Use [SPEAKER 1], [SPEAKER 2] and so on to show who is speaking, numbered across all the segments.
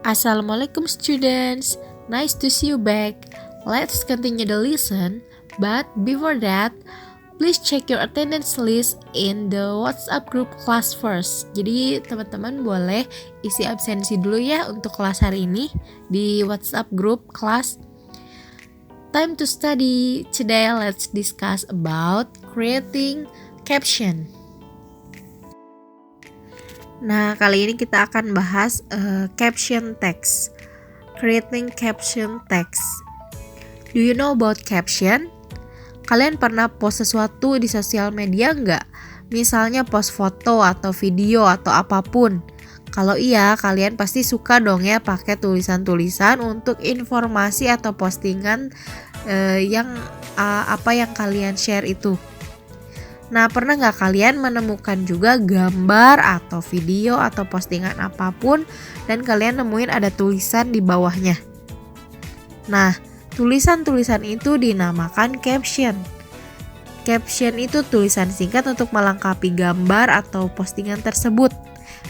[SPEAKER 1] Assalamualaikum students, nice to see you back. Let's continue the lesson, but before that, please check your attendance list in the WhatsApp group class first. Jadi teman-teman boleh isi absensi dulu ya untuk kelas hari ini di WhatsApp group kelas. Time to study. Today let's discuss about creating caption. Nah, kali ini kita akan bahas caption text. Creating caption text. Do you know about caption? Kalian pernah post sesuatu di sosial media nggak? Misalnya post foto atau video atau apapun. Kalau iya, kalian pasti suka dong ya pakai tulisan-tulisan untuk informasi atau postingan apa yang kalian share itu. Nah, pernah nggak kalian menemukan juga gambar atau video atau postingan apapun dan kalian nemuin ada tulisan di bawahnya? Nah, tulisan-tulisan itu dinamakan caption. Caption itu tulisan singkat untuk melengkapi gambar atau postingan tersebut.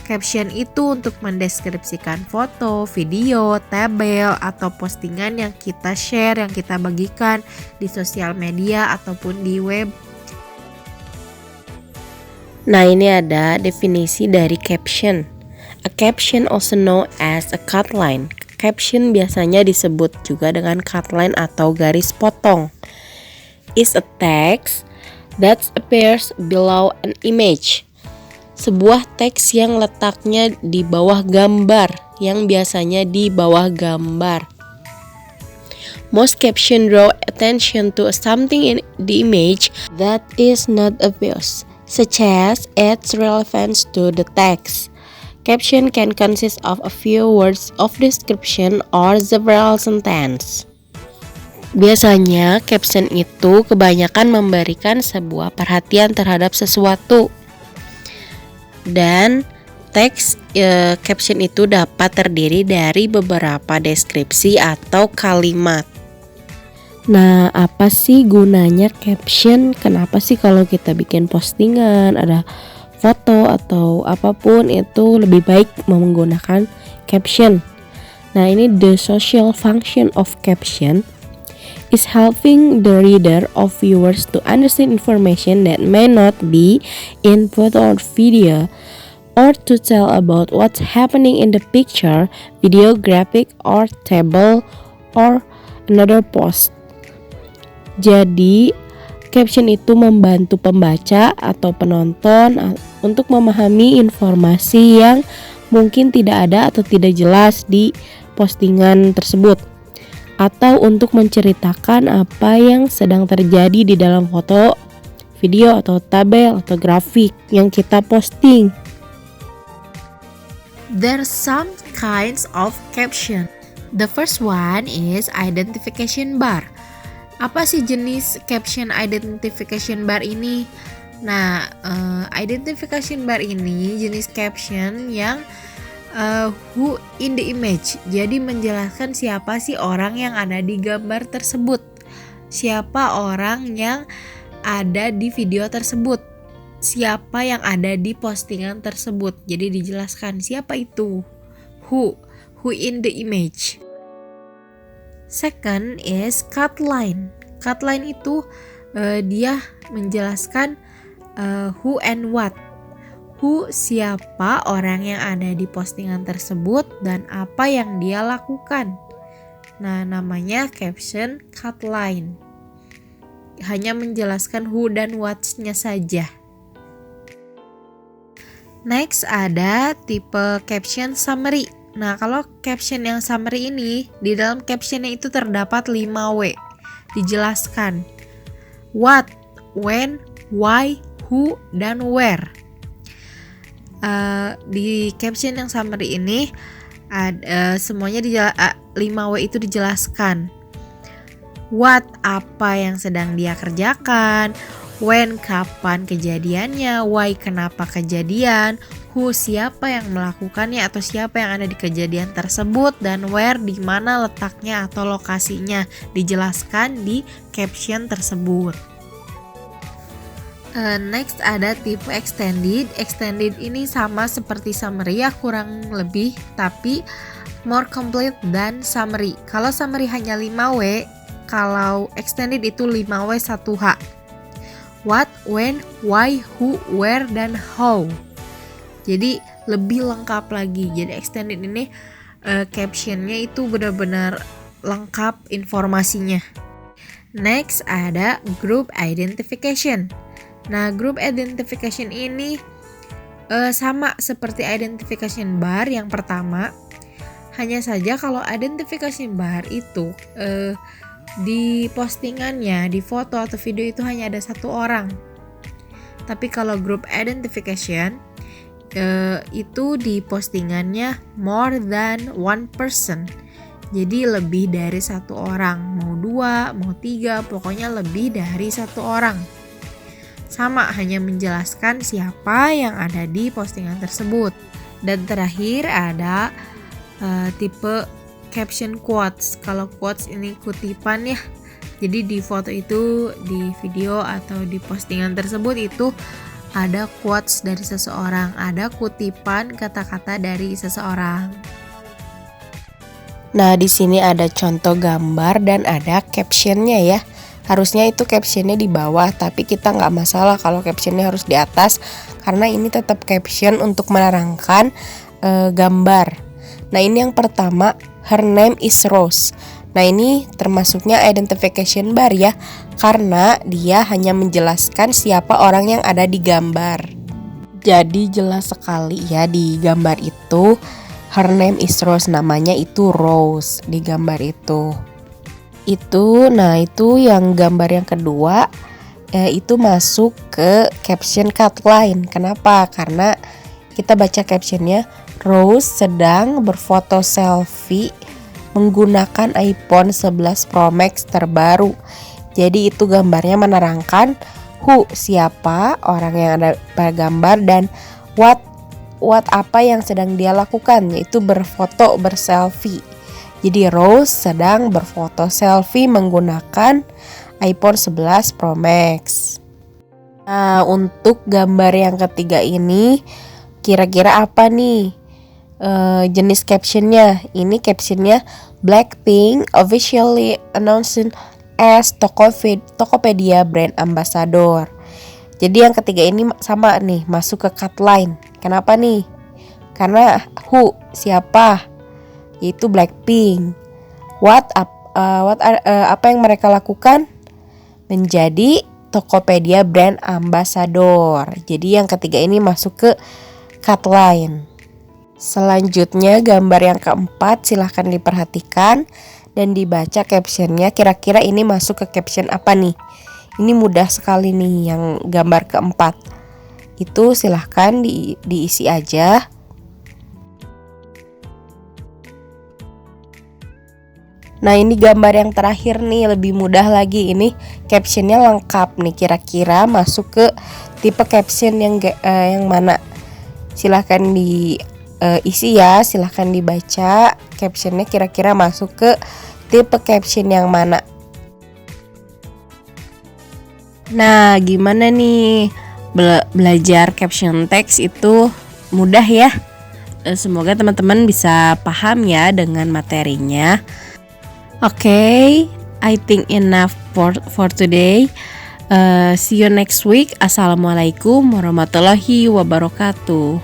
[SPEAKER 1] Caption itu untuk mendeskripsikan foto, video, tabel, atau postingan yang kita share, yang kita bagikan di sosial media ataupun di web.
[SPEAKER 2] Nah, ini ada definisi dari caption. A caption also known as a cut line. Caption biasanya disebut juga dengan cut line atau garis potong. Is a text that appears below an image. Sebuah teks yang letaknya di bawah gambar, yang biasanya di bawah gambar. Most caption draw attention to something in the image that is not obvious, such as its relevance to the text. Caption can consist of a few words of description or several sentences. Biasanya caption itu kebanyakan memberikan sebuah perhatian terhadap sesuatu. Dan teks caption itu dapat terdiri dari beberapa deskripsi atau kalimat. Nah, apa sih gunanya caption? Kenapa sih kalau kita bikin postingan, ada foto atau apapun itu lebih baik menggunakan caption? Nah, ini the social function of caption is helping the reader or viewers to understand information that may not be in photo or video, or to tell about what's happening in the picture, video, graphic, or table, or another post. Jadi, caption itu membantu pembaca atau penonton untuk memahami informasi yang mungkin tidak ada atau tidak jelas di postingan tersebut, atau untuk menceritakan apa yang sedang terjadi di dalam foto, video, atau tabel atau grafik yang kita posting.
[SPEAKER 1] There's some kinds of caption. The first one is identification bar. Apa sih jenis caption identification bar ini? Nah, identification bar ini jenis caption yang who in the image. Jadi menjelaskan siapa sih orang yang ada di gambar tersebut, siapa orang yang ada di video tersebut, siapa yang ada di postingan tersebut. Jadi dijelaskan siapa itu, who in the image. Second is cut line. Cut line itu dia menjelaskan who and what. Who siapa orang yang ada di postingan tersebut dan apa yang dia lakukan. Nah, namanya caption cut line. Hanya menjelaskan who dan what-nya saja. Next ada tipe caption summary. Nah, kalau caption yang summary ini, di dalam captionnya itu terdapat 5W. Dijelaskan what, when, why, who, dan where. Di caption yang summary ini semuanya 5W itu dijelaskan. What, apa yang sedang dia kerjakan, when, kapan kejadiannya, why, kenapa kejadian, who, siapa yang melakukannya atau siapa yang ada di kejadian tersebut, dan where, di mana letaknya atau lokasinya, dijelaskan di caption tersebut. Next ada tipe extended. Extended ini sama seperti summary ya kurang lebih, tapi more complete than summary. Kalau summary hanya 5W, kalau extended itu 5W 1H. What, when, why, who, where, dan how. Jadi lebih lengkap lagi. Jadi extended ini captionnya itu benar-benar lengkap informasinya. Next ada group identification. Nah, group identification ini sama seperti identification bar yang pertama. Hanya saja kalau identification bar itu di postingannya, di foto atau video itu hanya ada satu orang. Tapi kalau group identification itu di postingannya more than one person. Jadi lebih dari satu orang, mau 2, mau 3, pokoknya lebih dari satu orang. Sama, hanya menjelaskan siapa yang ada di postingan tersebut. Dan terakhir ada tipe caption quotes. Kalau quotes ini kutipan ya. Jadi di foto itu, di video atau di postingan tersebut itu ada quotes dari seseorang, ada kutipan kata-kata dari seseorang.
[SPEAKER 2] Nah, di sini ada contoh gambar dan ada captionnya ya. Harusnya itu captionnya di bawah, tapi kita nggak masalah kalau captionnya harus di atas, karena ini tetap caption untuk menerangkan gambar. Nah, ini yang pertama, her name is Rose. Nah, ini termasuknya identification bar ya, karena dia hanya menjelaskan siapa orang yang ada di gambar. Jadi jelas sekali ya di gambar itu, her name is Rose, namanya itu Rose di gambar itu. Nah itu yang gambar yang kedua itu masuk ke caption cut line. Kenapa? Karena kita baca captionnya, Rose sedang berfoto selfie menggunakan iPhone 11 Pro Max terbaru. Jadi itu gambarnya menerangkan who, siapa orang yang ada pada gambar, dan what apa yang sedang dia lakukan, yaitu berfoto, berselfie. Jadi Rose sedang berfoto selfie menggunakan iPhone 11 Pro Max. Nah, untuk gambar yang ketiga ini kira-kira apa nih jenis captionnya? Ini captionnya Blackpink officially announced as Tokopedia brand ambassador. Jadi yang ketiga ini sama nih, masuk ke cut line. Kenapa nih? Karena who, siapa, yaitu Blackpink. Apa yang mereka lakukan? Menjadi Tokopedia brand ambassador. Jadi yang ketiga ini masuk ke cut line. Selanjutnya gambar yang keempat, silahkan diperhatikan dan dibaca captionnya. Kira-kira ini masuk ke caption apa nih? Ini mudah sekali nih yang gambar keempat. Itu silahkan diisi aja. Nah, ini gambar yang terakhir nih, lebih mudah lagi. Ini captionnya lengkap nih. Kira-kira masuk ke tipe caption yang mana? Silahkan diisi ya. Silahkan dibaca captionnya, kira-kira masuk ke tipe caption yang mana. Nah, gimana nih belajar caption text itu? Mudah ya. Semoga teman-teman bisa paham ya dengan materinya. Okay, I think enough for today. See you next week. Assalamualaikum warahmatullahi wabarakatuh.